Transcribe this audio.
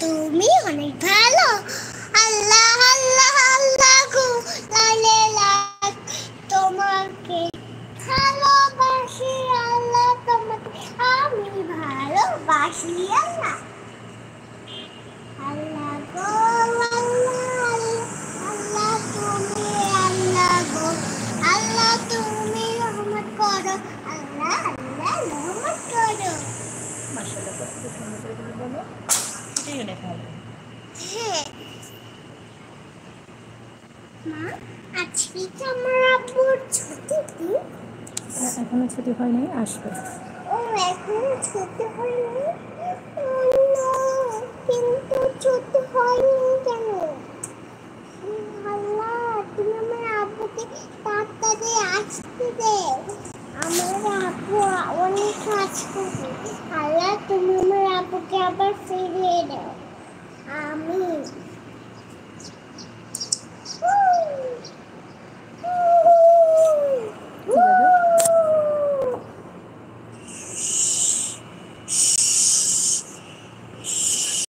তুমি অনেক ভালো। আল্লাহ আল্লাহ আল্লাহ গো লালে লাগ তোমাকে ভালোবাসি আল্লাহ, তোমাকে আমি ভালোবাসি আল্লাহ। আল্লাহ গো আল্লাহ আল্লাহ তুমি আল্লাহ গো আল্লাহ, তুমি রহমত করো আল্লাহ আল্লাহ রহমত করো। মাশাআল্লাহ, কত সুন্দর করে বলো। এটাই অনেক ভালো। হ্যাঁ মা, আজকে কি আমার আব্বুর ছুটি দিন? এখনো ছুটি হয় নাই, আসবে। ও এখনো ছুটি হয়নি?